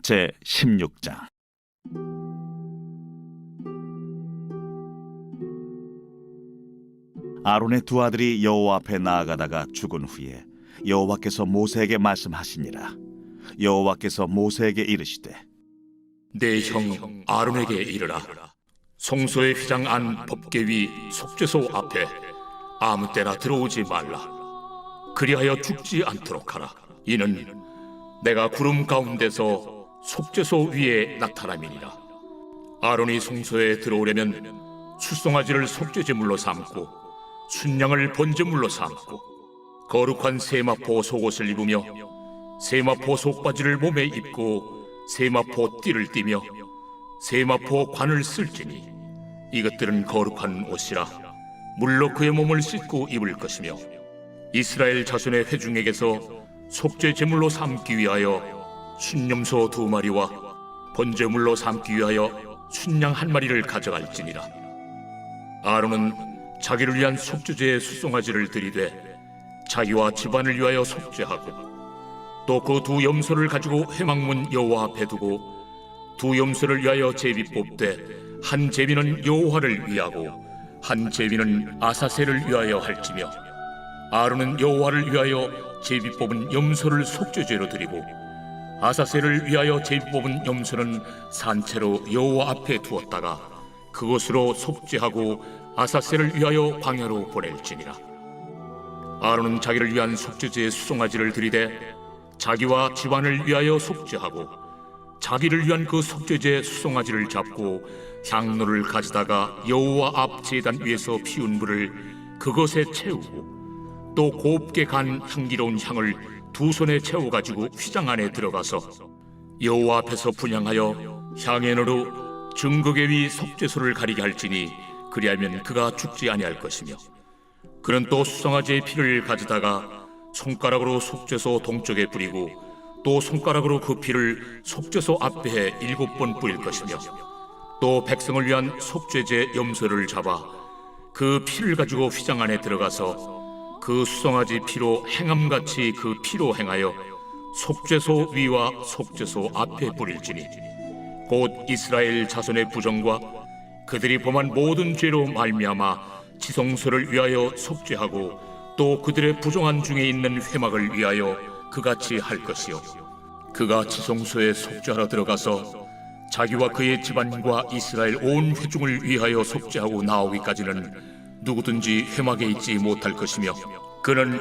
제 16장. 아론의 두 아들이 여호와 앞에 나아가다가 죽은 후에 여호와께서 모세에게 말씀하시니라. 여호와께서 모세에게 이르시되, 내 형 아론에게 이르라. 성소의 휘장 안 법궤 위 속죄소 앞에 아무 때나 들어오지 말라. 그리하여 죽지 않도록 하라. 이는 내가 구름 가운데서 속죄소 위에 나타남이니라. 아론이 성소에 들어오려면 수송아지를 속죄제물로 삼고 순양을 번제물로 삼고 거룩한 세마포 속옷을 입으며 세마포 속바지를 몸에 입고 세마포 띠를 띠며 세마포 관을 쓸지니 이것들은 거룩한 옷이라 물로 그의 몸을 씻고 입을 것이며 이스라엘 자손의 회중에게서 속죄 제물로 삼기 위하여 순염소 2마리와 번제물로 삼기 위하여 순양 1마리를 가져갈지니라. 아론은 자기를 위한 속죄제의 수송아지를 들이되 자기와 집안을 위하여 속죄하고 또 그 두 염소를 가지고 회막문 여호와 앞에 두고 두 염소를 위하여 제비 뽑되 한 제비는 여호와를 위하고 한 제비는 아사셀을 위하여 할지며 아론은 여호와를 위하여 제비 뽑은 염소를 속죄제로 드리고 아사셀을 위하여 제비 뽑은 염소는 산채로 여호와 앞에 두었다가 그것으로 속죄하고 아사셀을 위하여 광야로 보낼지니라. 아론은 자기를 위한 속죄제의 수송아지를 드리되 자기와 집안을 위하여 속죄하고 자기를 위한 그 속죄제 수송아지를 잡고 향로를 가져다가 여호와 앞 제단 위에서 피운 불을 그것에 채우고 또 곱게 간 향기로운 향을 두 손에 채워가지고 휘장 안에 들어가서 여호와 앞에서 분향하여 향연으로 증거궤 위 속죄소를 가리게 할지니 그리하면 그가 죽지 아니할 것이며 그는 또 수송아지의 피를 가져다가 손가락으로 속죄소 동쪽에 뿌리고 또 손가락으로 그 피를 속죄소 앞에 7번 뿌릴 것이며 또 백성을 위한 속죄제 염소를 잡아 그 피를 가지고 휘장 안에 들어가서 그 수송아지 피로 행함같이 그 피로 행하여 속죄소 위와 속죄소 앞에 뿌릴지니 곧 이스라엘 자손의 부정과 그들이 범한 모든 죄로 말미암아 지성소를 위하여 속죄하고 또 그들의 부정한 중에 있는 회막을 위하여 그같이 할 것이요 그가 지성소에 속죄하러 들어가서 자기와 그의 집안과 이스라엘 온 회중을 위하여 속죄하고 나오기까지는 누구든지 회막에 있지 못할 것이며 그는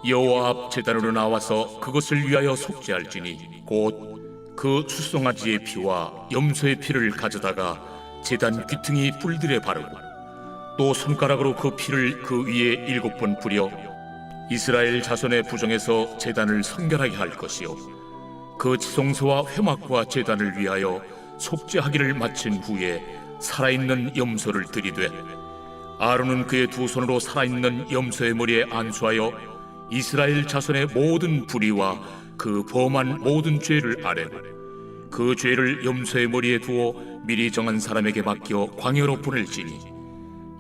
여호와 앞 제단으로 나와서 그것을 위하여 속죄할지니 곧 그 수송아지의 피와 염소의 피를 가져다가 제단 귀퉁이 뿔들에 바르고 또 손가락으로 그 피를 그 위에 7번 뿌려 이스라엘 자손의 부정에서 제단을 성결하게 할 것이요 그 지성소와 회막과 제단을 위하여 속죄하기를 마친 후에 살아있는 염소를 들이되 아론은 그의 두 손으로 살아있는 염소의 머리에 안수하여 이스라엘 자손의 모든 불의와 그 범한 모든 죄를 아뢰고 그 죄를 염소의 머리에 두어 미리 정한 사람에게 맡겨 광야로 보낼지니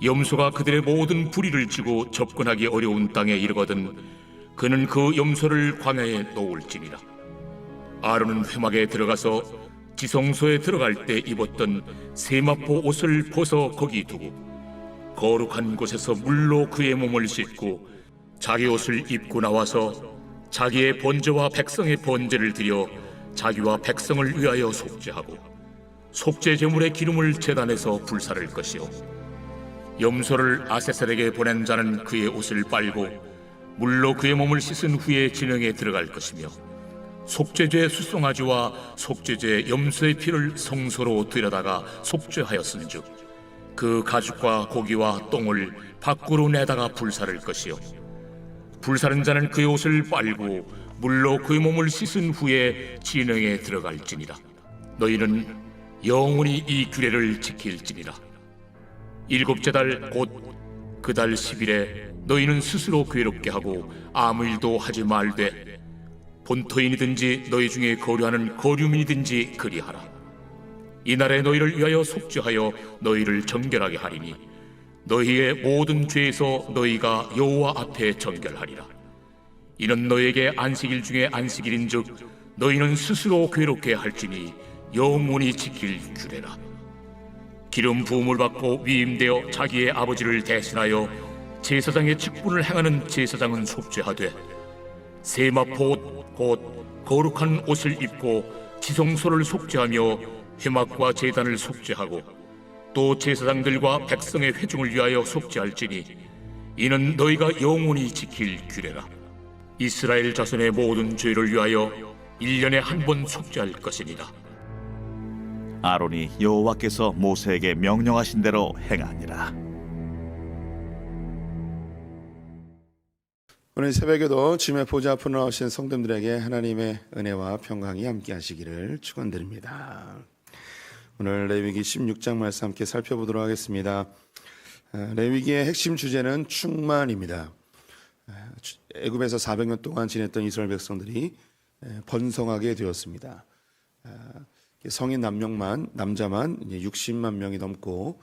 염소가 그들의 모든 불의를 지고 접근하기 어려운 땅에 이르거든 그는 그 염소를 광야에 놓을지니라. 아론은 회막에 들어가서 지성소에 들어갈 때 입었던 세마포 옷을 벗어 거기 두고 거룩한 곳에서 물로 그의 몸을 씻고 자기 옷을 입고 나와서 자기의 번제와 백성의 번제를 드려 자기와 백성을 위하여 속죄하고 속죄 제물의 기름을 제단에서 불사를 것이요 염소를 아세셀에게 보낸 자는 그의 옷을 빨고 물로 그의 몸을 씻은 후에 진영에 들어갈 것이며 속죄제 수송아지와 속죄제 염소의 피를 성소로 들여다가 속죄하였은즉 그 가죽과 고기와 똥을 밖으로 내다가 불사를 것이요 불사른 자는 그의 옷을 빨고 물로 그의 몸을 씻은 후에 진영에 들어갈지니라. 너희는 영원히 이 규례를 지킬지니라. 7째 달 곧 그 달 10일에 너희는 스스로 괴롭게 하고 아무 일도 하지 말되 본토인이든지 너희 중에 거류하는 거류민이든지 그리하라. 이날에 너희를 위하여 속죄하여 너희를 정결하게 하리니 너희의 모든 죄에서 너희가 여호와 앞에 정결하리라. 이는 너희에게 안식일 중에 안식일인즉 너희는 스스로 괴롭게 할지니 영원히 지킬 규례라. 기름 부음을 받고 위임되어 자기의 아버지를 대신하여 제사장의 직분을 행하는 제사장은 속죄하되 세마포 곧 거룩한 옷을 입고 지성소를 속죄하며 회막과 제단을 속죄하고 또 제사장들과 백성의 회중을 위하여 속죄할지니 이는 너희가 영원히 지킬 규례라. 이스라엘 자손의 모든 죄를 위하여 1년에 한 번 속죄할 것이니라. 아론이 여호와께서 모세에게 명령하신 대로 행하니라. 오늘 새벽에도 주님의 보좌 앞으로 나오신 성도들에게 하나님의 은혜와 평강이 함께 하시기를 축원드립니다. 오늘 레위기 16장 말씀 함께 살펴보도록 하겠습니다. 레위기의 핵심 주제는 충만입니다. 애굽에서 400년 동안 지냈던 이스라엘 백성들이 번성하게 되었습니다. 성인 남자만 60만 명이 넘고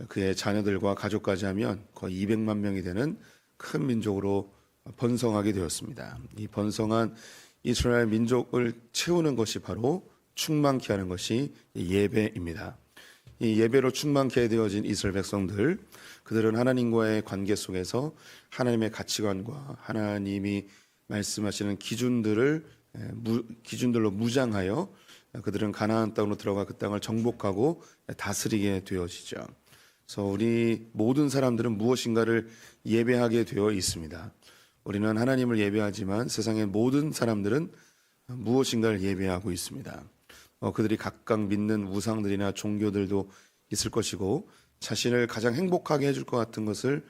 그의 자녀들과 가족까지 하면 거의 200만 명이 되는 큰 민족으로 번성하게 되었습니다. 이 번성한 이스라엘 민족을 채우는 것이 바로 충만케 하는 것이 예배입니다. 이 예배로 충만케 되어진 이스라엘 백성들, 그들은 하나님과의 관계 속에서 하나님의 가치관과 하나님이 말씀하시는 기준들로 무장하여 그들은 가나안 땅으로 들어가 그 땅을 정복하고 다스리게 되어지죠. 그래서 우리 모든 사람들은 무엇인가를 예배하게 되어 있습니다. 우리는 하나님을 예배하지만 세상의 모든 사람들은 무엇인가를 예배하고 있습니다. 그들이 각각 믿는 우상들이나 종교들도 있을 것이고 자신을 가장 행복하게 해줄 것 같은 것을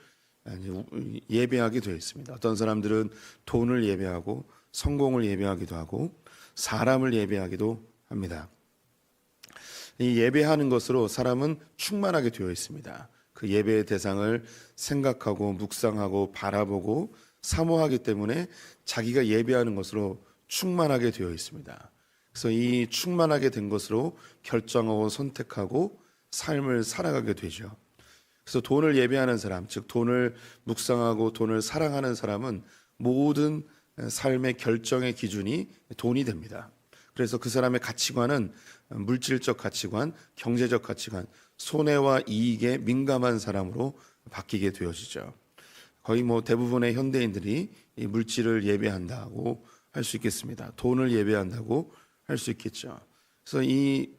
예배하게 되어 있습니다. 어떤 사람들은 돈을 예배하고 성공을 예배하기도 하고 사람을 예배하기도 합니다. 이 예배하는 것으로 사람은 충만하게 되어 있습니다. 그 예배의 대상을 생각하고 묵상하고 바라보고 사모하기 때문에 자기가 예배하는 것으로 충만하게 되어 있습니다. 그래서 이 충만하게 된 것으로 결정하고 선택하고 삶을 살아가게 되죠. 그래서 돈을 예배하는 사람, 즉 돈을 묵상하고 돈을 사랑하는 사람은 모든 삶의 결정의 기준이 돈이 됩니다. 그래서 그 사람의 가치관은 물질적 가치관, 경제적 가치관, 손해와 이익에 민감한 사람으로 바뀌게 되어지죠. 거의 대부분의 현대인들이 이 물질을 예배한다고 할 수 있겠습니다. 돈을 예배한다고 할 수 있겠죠. 그래서 이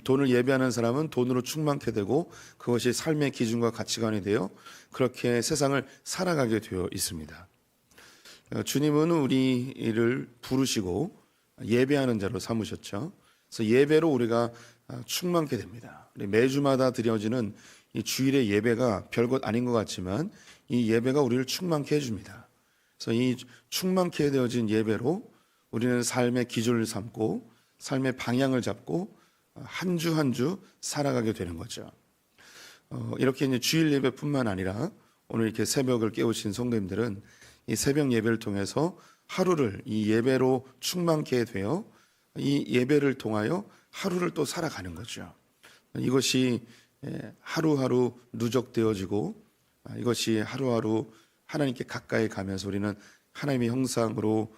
돈을 예배하는 사람은 돈으로 충만케 되고 그것이 삶의 기준과 가치관이 되어 그렇게 세상을 살아가게 되어 있습니다. 주님은 우리를 부르시고 예배하는 자로 삼으셨죠. 그래서 예배로 우리가 충만케 됩니다. 매주마다 드려지는 이 주일의 예배가 별것 아닌 것 같지만 이 예배가 우리를 충만케 해줍니다. 그래서 이 충만케 되어진 예배로 우리는 삶의 기준을 삼고 삶의 방향을 잡고 한 주 한 주 살아가게 되는 거죠. 이렇게 이제 주일 예배뿐만 아니라 오늘 이렇게 새벽을 깨우신 성도님들은 이 새벽 예배를 통해서 하루를 이 예배로 충만케 되어 이 예배를 통하여 하루를 또 살아가는 거죠. 이것이 하루하루 누적되어지고 이것이 하루하루 하나님께 가까이 가면서 우리는 하나님의 형상으로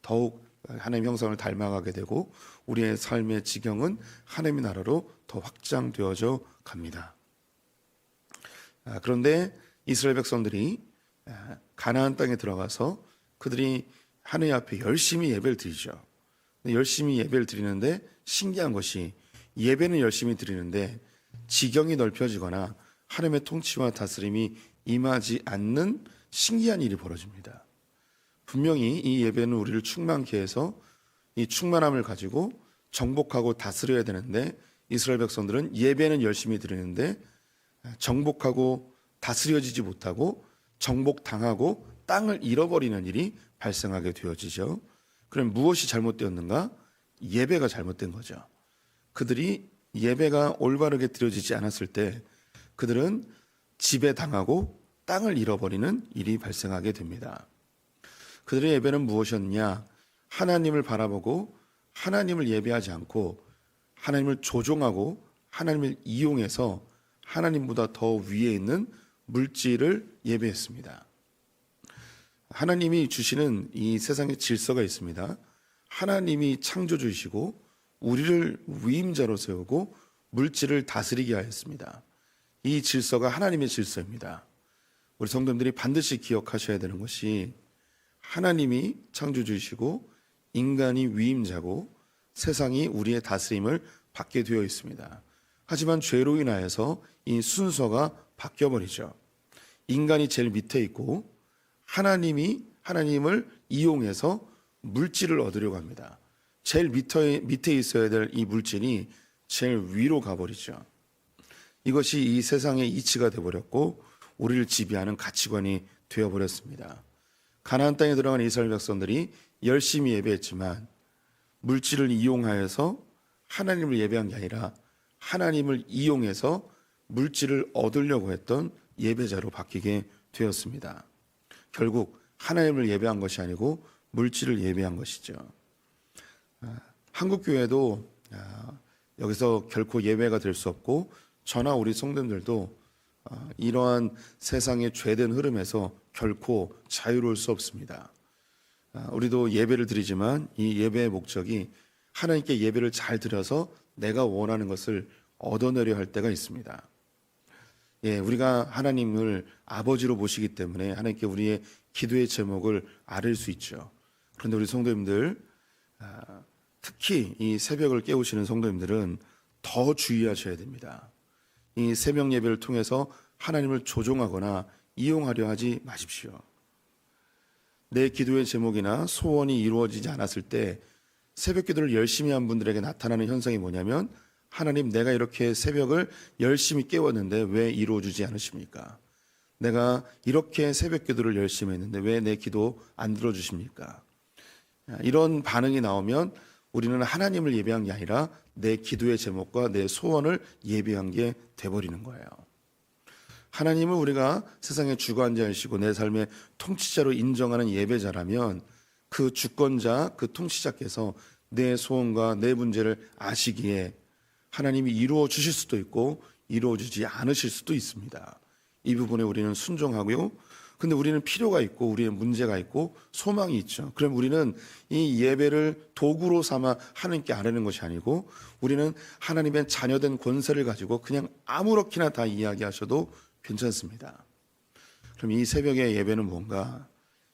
더욱 하나님의 형상을 닮아가게 되고 우리의 삶의 지경은 하나님의 나라로 더 확장되어져 갑니다. 그런데 이스라엘 백성들이 가나안 땅에 들어가서 그들이 하나님 앞에 열심히 예배를 드리죠. 열심히 예배를 드리는데 신기한 것이 예배는 열심히 드리는데 지경이 넓혀지거나 하나님의 통치와 다스림이 임하지 않는 신기한 일이 벌어집니다. 분명히 이 예배는 우리를 충만케 해서 이 충만함을 가지고 정복하고 다스려야 되는데 이스라엘 백성들은 예배는 열심히 드리는데 정복하고 다스려지지 못하고 정복당하고 땅을 잃어버리는 일이 발생하게 되어지죠. 그럼 무엇이 잘못되었는가? 예배가 잘못된 거죠. 그들이 예배가 올바르게 드려지지 않았을 때 그들은 지배당하고 땅을 잃어버리는 일이 발생하게 됩니다. 그들의 예배는 무엇이었냐? 하나님을 바라보고 하나님을 예배하지 않고 하나님을 조종하고 하나님을 이용해서 하나님보다 더 위에 있는 물질을 예배했습니다. 하나님이 주시는 이 세상에 질서가 있습니다. 하나님이 창조주이시고 우리를 위임자로 세우고 물질을 다스리게 하였습니다. 이 질서가 하나님의 질서입니다. 우리 성도님들이 반드시 기억하셔야 되는 것이 하나님이 창조주이시고 인간이 위임자고 세상이 우리의 다스림을 받게 되어 있습니다. 하지만 죄로 인하여서 이 순서가 바뀌어버리죠. 인간이 제일 밑에 있고 하나님을 이용해서 물질을 얻으려고 합니다. 제일 밑에 있어야 될 이 물질이 제일 위로 가버리죠. 이것이 이 세상의 이치가 되어버렸고 우리를 지배하는 가치관이 되어버렸습니다. 가나안 땅에 들어간 이스라엘 백성들이 열심히 예배했지만 물질을 이용하여서 하나님을 예배한 게 아니라 하나님을 이용해서 물질을 얻으려고 했던 예배자로 바뀌게 되었습니다. 결국 하나님을 예배한 것이 아니고 물질을 예배한 것이죠. 한국교회도 여기서 결코 예외가 될 수 없고 저나 우리 성도님들도 이러한 세상의 죄된 흐름에서 결코 자유로울 수 없습니다. 우리도 예배를 드리지만 이 예배의 목적이 하나님께 예배를 잘 드려서 내가 원하는 것을 얻어내려 할 때가 있습니다. 우리가 하나님을 아버지로 모시기 때문에 하나님께 우리의 기도의 제목을 아뢰 수 있죠. 그런데 우리 성도님들, 특히 이 새벽을 깨우시는 성도님들은 더 주의하셔야 됩니다. 이 새벽 예배를 통해서 하나님을 조종하거나 이용하려 하지 마십시오. 내 기도의 제목이나 소원이 이루어지지 않았을 때 새벽 기도를 열심히 한 분들에게 나타나는 현상이 뭐냐면, 하나님, 내가 이렇게 새벽을 열심히 깨웠는데 왜 이루어주지 않으십니까? 내가 이렇게 새벽 기도를 열심히 했는데 왜 내 기도 안 들어주십니까? 이런 반응이 나오면 우리는 하나님을 예배한 게 아니라 내 기도의 제목과 내 소원을 예배한 게 돼버리는 거예요. 하나님을 우리가 세상의 주관자이시고 내 삶의 통치자로 인정하는 예배자라면 그 주권자, 그 통치자께서 내 소원과 내 문제를 아시기에 하나님이 이루어 주실 수도 있고 이루어 주지 않으실 수도 있습니다. 이 부분에 우리는 순종하고요. 근데 우리는 필요가 있고 우리의 문제가 있고 소망이 있죠. 그럼 우리는 이 예배를 도구로 삼아 하나님께 아뢰는 것이 아니고 우리는 하나님의 자녀된 권세를 가지고 그냥 아무렇게나 다 이야기하셔도 괜찮습니다. 그럼 이 새벽의 예배는 뭔가?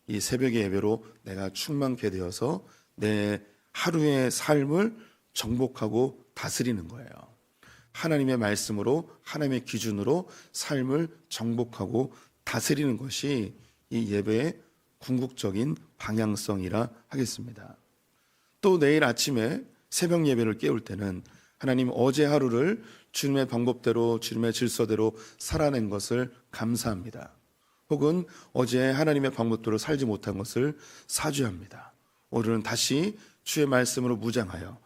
이 새벽의 예배로 내가 충만케 되어서 내 하루의 삶을 정복하고 다스리는 거예요. 하나님의 말씀으로, 하나님의 기준으로 삶을 정복하고 다스리는 것이 이 예배의 궁극적인 방향성이라 하겠습니다. 또 내일 아침에 새벽 예배를 깨울 때는 하나님, 어제 하루를 주님의 방법대로, 주님의 질서대로 살아낸 것을 감사합니다. 혹은 어제 하나님의 방법대로 살지 못한 것을 사죄합니다. 오늘은 다시 주의 말씀으로 무장하여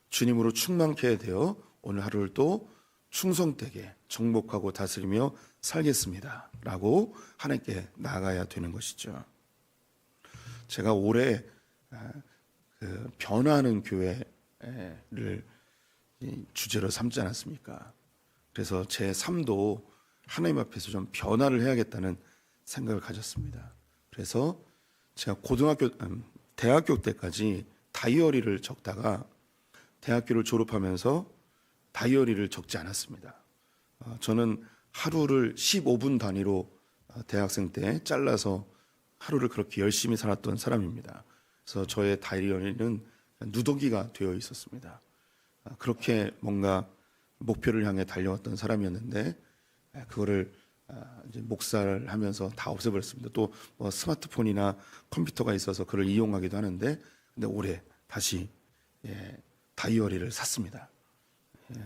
주님으로 충만케 되어 오늘 하루를 또 충성되게 정복하고 다스리며 살겠습니다 라고 하나님께 나아가야 되는 것이죠. 제가 올해 변화하는 교회를 주제로 삼지 않았습니까? 그래서 제 삶도 하나님 앞에서 좀 변화를 해야겠다는 생각을 가졌습니다. 그래서 제가 대학교 때까지 다이어리를 적다가 대학교를 졸업하면서 다이어리를 적지 않았습니다. 저는 하루를 15분 단위로 대학생 때 잘라서 하루를 그렇게 열심히 살았던 사람입니다. 그래서 저의 다이어리는 누더기가 되어 있었습니다. 그렇게 뭔가 목표를 향해 달려왔던 사람이었는데 그거를 이제 목사를 하면서 다 없애버렸습니다. 또 뭐 스마트폰이나 컴퓨터가 있어서 그걸 이용하기도 하는데, 근데 올해 다시 다이어리를 샀습니다.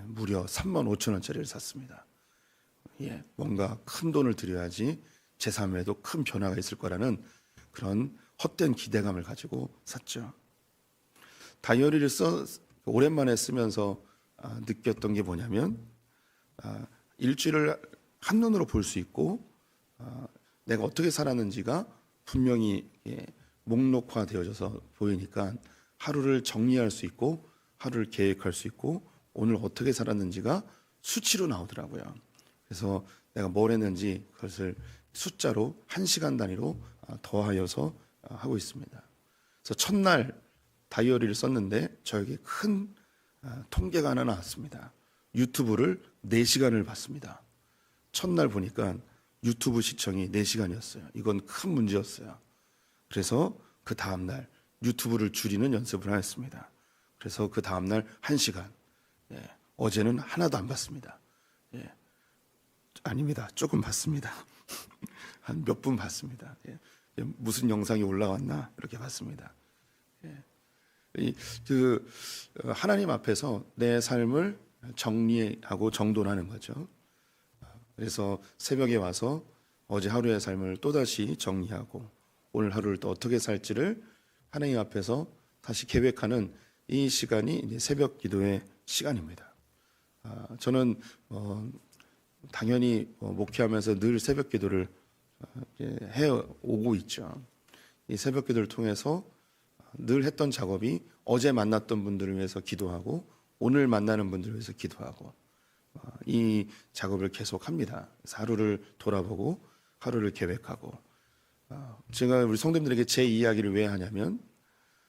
무려 35,000원짜리를 샀습니다. 뭔가 큰 돈을 들여야지 제 삶에도 큰 변화가 있을 거라는 그런 헛된 기대감을 가지고 샀죠. 다이어리를 오랜만에 쓰면서 느꼈던 게 뭐냐면, 일주일을 한눈으로 볼 수 있고 내가 어떻게 살았는지가 분명히 목록화되어져서 보이니까 하루를 정리할 수 있고 하루를 계획할 수 있고 오늘 어떻게 살았는지가 수치로 나오더라고요. 그래서 내가 뭘 했는지 그것을 숫자로 1시간 단위로 더하여서 하고 있습니다. 그래서 첫날 다이어리를 썼는데 저에게 큰 통계가 하나 나왔습니다. 유튜브를 4시간을 봤습니다. 첫날 보니까 유튜브 시청이 4시간이었어요. 이건 큰 문제였어요. 그래서 그 다음날 유튜브를 줄이는 연습을 하였습니다. 그래서 그 다음날 1시간. 어제는 하나도 안 봤습니다. 아닙니다. 조금 봤습니다. 한 몇 분 봤습니다. 무슨 영상이 올라왔나 이렇게 봤습니다. 하나님 앞에서 내 삶을 정리하고 정돈하는 거죠. 그래서 새벽에 와서 어제 하루의 삶을 또다시 정리하고 오늘 하루를 또 어떻게 살지를 하나님 앞에서 다시 계획하는 이 시간이 이제 새벽 기도의 시간입니다. 저는 당연히 목회하면서 늘 새벽 기도를 해 오고 있죠. 이 새벽 기도를 통해서 늘 했던 작업이 어제 만났던 분들을 위해서 기도하고 오늘 만나는 분들을 위해서 기도하고 이 작업을 계속합니다. 하루를 돌아보고 하루를 계획하고 제가 우리 성도님들에게 제 이야기를 왜 하냐면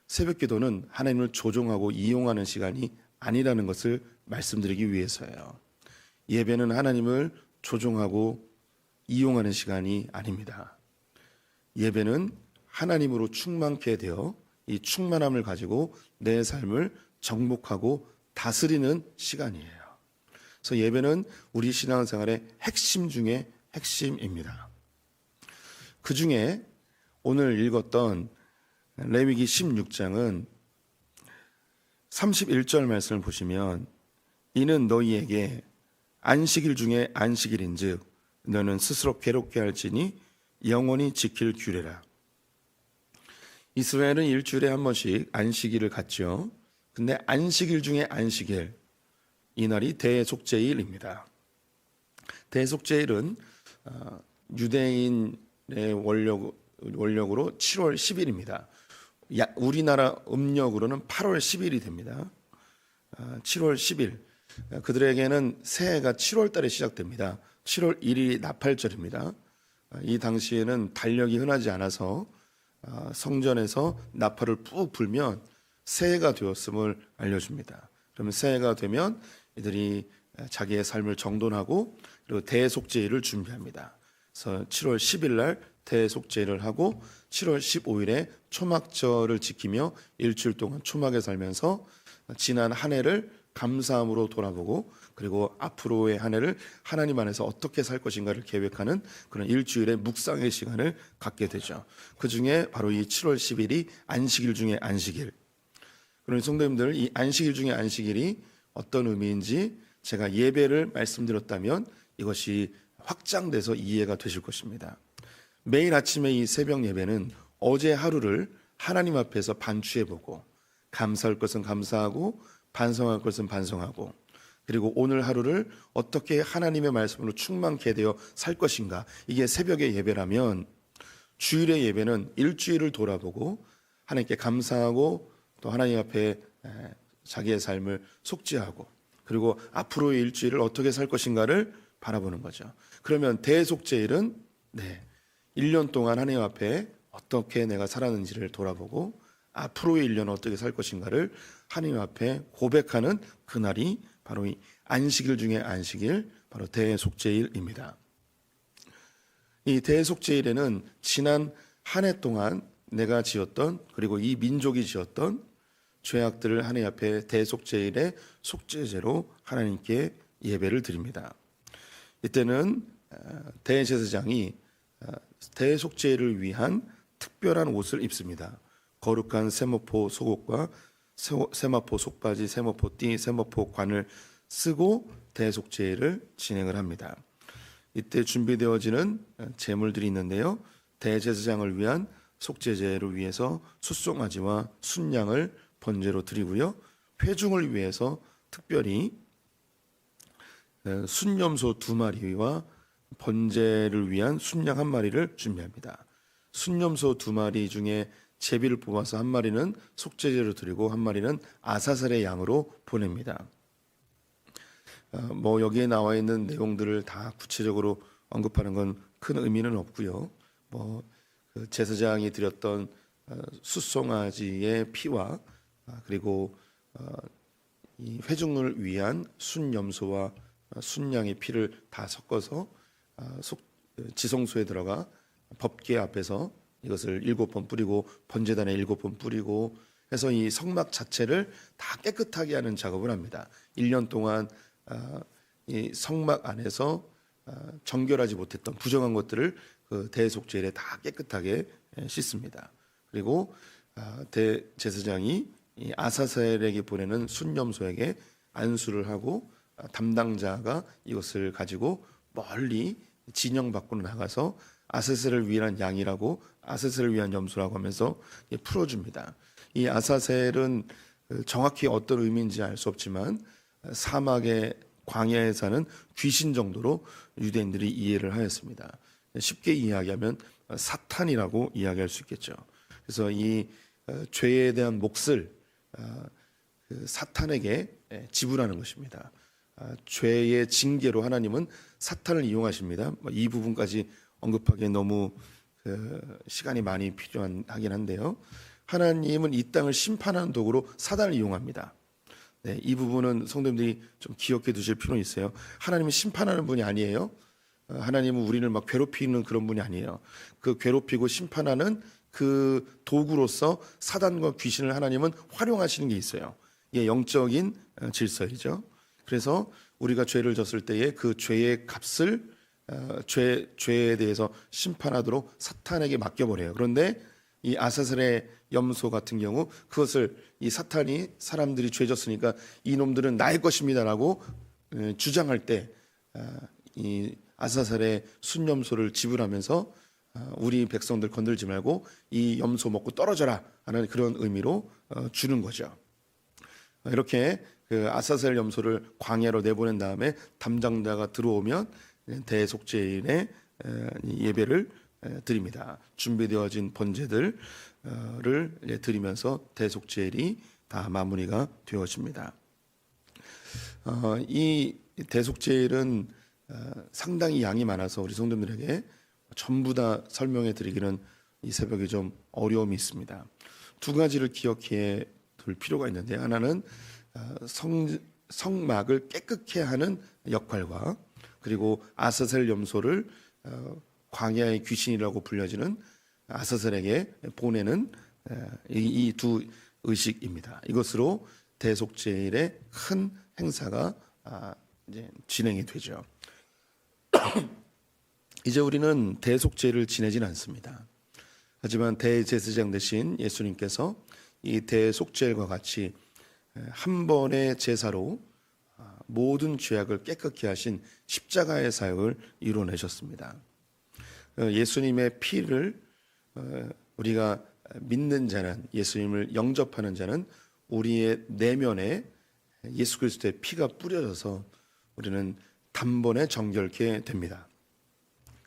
새벽 기도는 하나님을 조종하고 이용하는 시간이 아니라는 것을 말씀드리기 위해서예요. 예배는 하나님을 조종하고 이용하는 시간이 아닙니다. 예배는 하나님으로 충만케 되어 이 충만함을 가지고 내 삶을 정복하고 다스리는 시간이에요. 그래서 예배는 우리 신앙생활의 핵심 중에 핵심입니다. 그 중에 오늘 읽었던 레위기 16장은 31절 말씀을 보시면 이는 너희에게 안식일 중에 안식일인즉 너는 스스로 괴롭게 할지니 영원히 지킬 규례라. 이스라엘은 일주일에 한 번씩 안식일을 갖죠. 근데 안식일 중에 안식일, 이 날이 대속죄일입니다. 대속죄일은 유대인의 원력으로 7월 10일입니다. 우리나라 음력으로는 8월 10일이 됩니다. 7월 10일. 그들에게는 새해가 7월 달에 시작됩니다. 7월 1일이 나팔절입니다. 이 당시에는 달력이 흔하지 않아서 성전에서 나팔을 푹 불면 새해가 되었음을 알려줍니다. 그러면 새해가 되면 이들이 자기의 삶을 정돈하고 그리고 대속죄일을 준비합니다. 그래서 7월 10일 날 대속죄일을 하고 7월 15일에 초막절을 지키며 일주일 동안 초막에 살면서 지난 한 해를 감사함으로 돌아보고 그리고 앞으로의 한 해를 하나님 안에서 어떻게 살 것인가를 계획하는 그런 일주일의 묵상의 시간을 갖게 되죠. 그 중에 바로 이 7월 10일이 안식일 중에 안식일. 그런 성도님들, 이 안식일 중에 안식일이 어떤 의미인지 제가 예배를 말씀드렸다면 이것이 확장돼서 이해가 되실 것입니다. 매일 아침에 이 새벽 예배는 어제 하루를 하나님 앞에서 반추해보고 감사할 것은 감사하고 반성할 것은 반성하고 그리고 오늘 하루를 어떻게 하나님의 말씀으로 충만케 되어 살 것인가, 이게 새벽의 예배라면 주일의 예배는 일주일을 돌아보고 하나님께 감사하고 또 하나님 앞에 자기의 삶을 속죄하고 그리고 앞으로의 일주일을 어떻게 살 것인가를 바라보는 거죠. 그러면 대속죄일은 1년 동안 하나님 앞에 어떻게 내가 살았는지를 돌아보고 앞으로의 1년 어떻게 살 것인가를 하나님 앞에 고백하는 그날이 바로 이 안식일 중에 안식일, 바로 대속죄일입니다. 이 대속죄일에는 지난 한 해 동안 내가 지었던 그리고 이 민족이 지었던 죄악들을 하나님 앞에 대속죄일의 속죄제로 하나님께 예배를 드립니다. 이때는 대제사장이 대속죄를 위한 특별한 옷을 입습니다. 거룩한 세마포 속옷과 세마포 속바지, 세마포 띠, 세마포 관을 쓰고 대속죄를 진행을 합니다. 이때 준비되어지는 제물들이 있는데요. 대제사장을 위한 속죄제를 위해서 숫송아지와 순양을 번제로 드리고요. 회중을 위해서 특별히 순염소 2마리와 번제를 위한 순양 1마리를 준비합니다. 순염소 2마리 중에 제비를 뽑아서 1마리는 속죄제로 드리고 1마리는 아사살의 양으로 보냅니다. 여기에 나와 있는 내용들을 다 구체적으로 언급하는 건 큰 의미는 없고요. 그 제사장이 드렸던 숫송아지의 피와 그리고 이 회중을 위한 순염소와 순양의 피를 다 섞어서 지성소에 들어가 법궤 앞에서 이것을 7번 뿌리고 번제단에 7번 뿌리고 해서 이 성막 자체를 다 깨끗하게 하는 작업을 합니다. 1년 동안 이 성막 안에서 정결하지 못했던 부정한 것들을 그 대속죄일에 다 깨끗하게 씻습니다. 그리고 대제사장이 이 아사셀에게 보내는 순염소에게 안수를 하고 담당자가 이것을 가지고 멀리 진영 밖으로 나가서 아사셀을 위한 양이라고 아사셀을 위한 염소라고 하면서 풀어줍니다. 이 아사셀은 정확히 어떤 의미인지 알 수 없지만 사막의 광야에 사는 귀신 정도로 유대인들이 이해를 하였습니다. 쉽게 이야기하면 사탄이라고 이야기할 수 있겠죠. 그래서 이 죄에 대한 몫을 그 사탄에게 지불하는 것입니다. 죄의 징계로 하나님은 사탄을 이용하십니다. 이 부분까지 언급하기에 너무 시간이 많이 필요하긴 한데요. 하나님은 이 땅을 심판하는 도구로 사단을 이용합니다. 네, 이 부분은 성도님들이 좀 기억해 두실 필요는 있어요. 하나님은 심판하는 분이 아니에요. 하나님은 우리를 막 괴롭히는 그런 분이 아니에요. 그 괴롭히고 심판하는 그 도구로서 사단과 귀신을 하나님은 활용하시는 게 있어요. 이게 영적인 질서이죠. 그래서 우리가 죄를 졌을 때에 그 죄의 값을 죄에 대해서 심판하도록 사탄에게 맡겨버려요. 그런데 이 아사셀의 염소 같은 경우 그것을 이 사탄이 사람들이 죄졌으니까 이놈들은 나의 것입니다라고 주장할 때 이 아사셀의 순염소를 지불하면서 우리 백성들 건들지 말고 이 염소 먹고 떨어져라 하는 그런 의미로 주는 거죠. 이렇게 그 아사셀 염소를 광야로 내보낸 다음에 담당자가 들어오면 대속죄일에 예배를 드립니다. 준비되어진 번제들을 드리면서 대속죄일이 다 마무리가 되어집니다. 이 대속죄일은 상당히 양이 많아서 우리 성도들에게 전부 다 설명해 드리기는 이 새벽에 좀 어려움이 있습니다. 두 가지를 기억해 둘 필요가 있는데, 하나는 성막을 깨끗게 하는 역할과 그리고 아사셀 염소를 광야의 귀신이라고 불려지는 아사셀에게 보내는 이 두 의식입니다. 이것으로 대속죄일의 큰 행사가 이제 진행이 되죠. 이제 우리는 대속죄를 지내진 않습니다. 하지만 대제사장 되신 예수님께서 이 대속죄과 같이 한 번의 제사로 모든 죄악을 깨끗게 하신 십자가의 사역을 이뤄내셨습니다. 예수님의 피를 우리가 믿는 자는, 예수님을 영접하는 자는 우리의 내면에 예수 그리스도의 피가 뿌려져서 우리는 단번에 정결케 됩니다.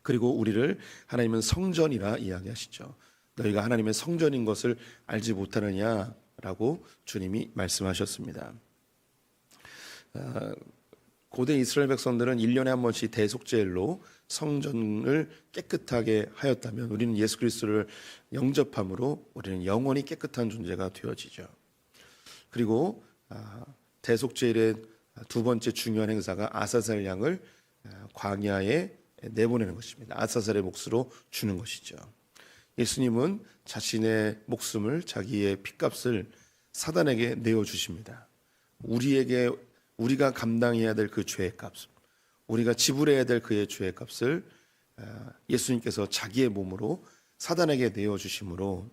그리고 우리를 하나님은 성전이라 이야기하시죠. 너희가 하나님의 성전인 것을 알지 못하느냐라고 주님이 말씀하셨습니다. 고대 이스라엘 백성들은 1년에 한 번씩 대속죄일로 성전을 깨끗하게 하였다면 우리는 예수 그리스도를 영접함으로 우리는 영원히 깨끗한 존재가 되어지죠. 그리고 대속죄일의 두 번째 중요한 행사가 아사셀 양을 광야에 내보내는 것입니다. 아사셀의 몫으로 주는 것이죠. 예수님은 자신의 목숨을, 자기의 핏값을 사단에게 내어주십니다. 우리가 감당해야 될 그 죄의 값, 우리가 지불해야 될 그의 죄의 값을 예수님께서 자기의 몸으로 사단에게 내어주심으로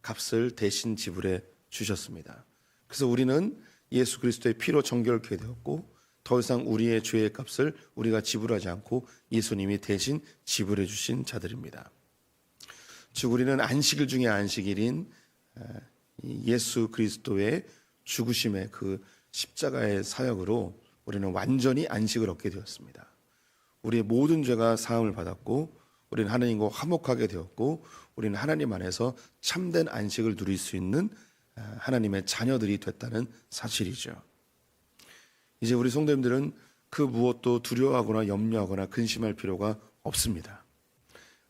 값을 대신 지불해 주셨습니다. 그래서 우리는 예수 그리스도의 피로 정결케 되었고 더 이상 우리의 죄의 값을 우리가 지불하지 않고 예수님이 대신 지불해 주신 자들입니다. 즉 우리는 안식일 중에 안식일인 예수 그리스도의 죽으심의 그 십자가의 사역으로 우리는 완전히 안식을 얻게 되었습니다. 우리의 모든 죄가 사함을 받았고 우리는 하나님과 화목하게 되었고 우리는 하나님 안에서 참된 안식을 누릴 수 있는 하나님의 자녀들이 됐다는 사실이죠. 이제 우리 성도님들은 그 무엇도 두려워하거나 염려하거나 근심할 필요가 없습니다.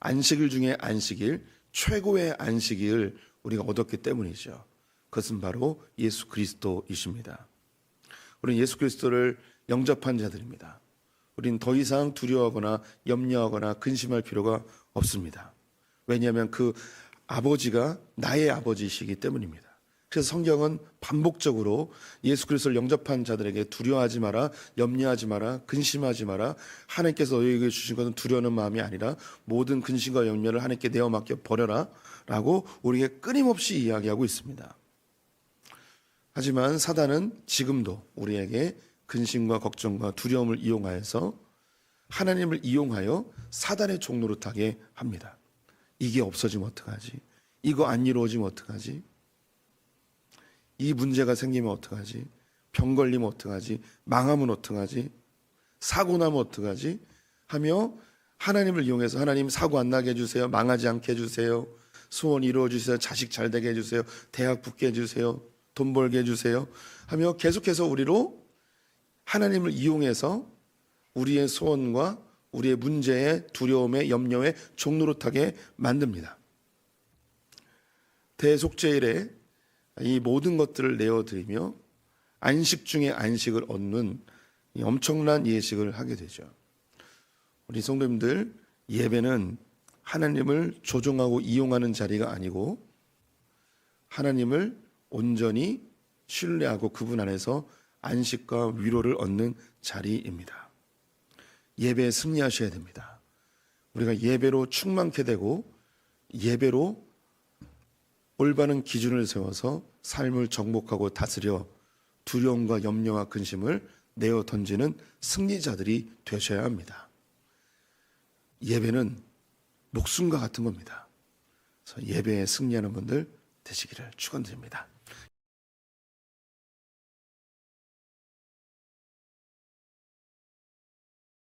안식일 중에 안식일, 최고의 안식을 우리가 얻었기 때문이죠. 그것은 바로 예수 그리스도이십니다. 우리는 예수 그리스도를 영접한 자들입니다. 우리는 더 이상 두려워하거나 염려하거나 근심할 필요가 없습니다. 왜냐하면 그 아버지가 나의 아버지이시기 때문입니다. 그래서 성경은 반복적으로 예수 그리스도를 영접한 자들에게 두려워하지 마라, 염려하지 마라, 근심하지 마라, 하나님께서 너희에게 주신 것은 두려워하는 마음이 아니라 모든 근심과 염려를 하나님께 내어 맡겨 버려라 라고 우리에게 끊임없이 이야기하고 있습니다. 하지만 사단은 지금도 우리에게 근심과 걱정과 두려움을 이용하여서 하나님을 이용하여 사단의 종로로 타게 합니다. 이게 없어지면 어떡하지? 이거 안 이루어지면 어떡하지? 이 문제가 생기면 어떡하지? 병 걸리면 어떡하지? 망하면 어떡하지? 사고 나면 어떡하지? 하며 하나님을 이용해서 하나님 사고 안 나게 해주세요. 망하지 않게 해주세요. 소원 이루어주세요. 자식 잘 되게 해주세요. 대학 붙게 해주세요. 돈 벌게 해주세요. 하며 계속해서 우리로 하나님을 이용해서 우리의 소원과 우리의 문제에 두려움에 염려에 종노릇하게 만듭니다. 대속죄일에 이 모든 것들을 내어드리며 안식 중에 안식을 얻는 이 엄청난 예식을 하게 되죠. 우리 성도님들, 예배는 하나님을 조종하고 이용하는 자리가 아니고 하나님을 온전히 신뢰하고 그분 안에서 안식과 위로를 얻는 자리입니다. 예배에 승리하셔야 됩니다. 우리가 예배로 충만케 되고 예배로 올바른 기준을 세워서 삶을 정복하고 다스려 두려움과 염려와 근심을 내어 던지는 승리자들이 되셔야 합니다. 예배는 목숨과 같은 겁니다. 그래서 예배에 승리하는 분들 되시기를 축원드립니다.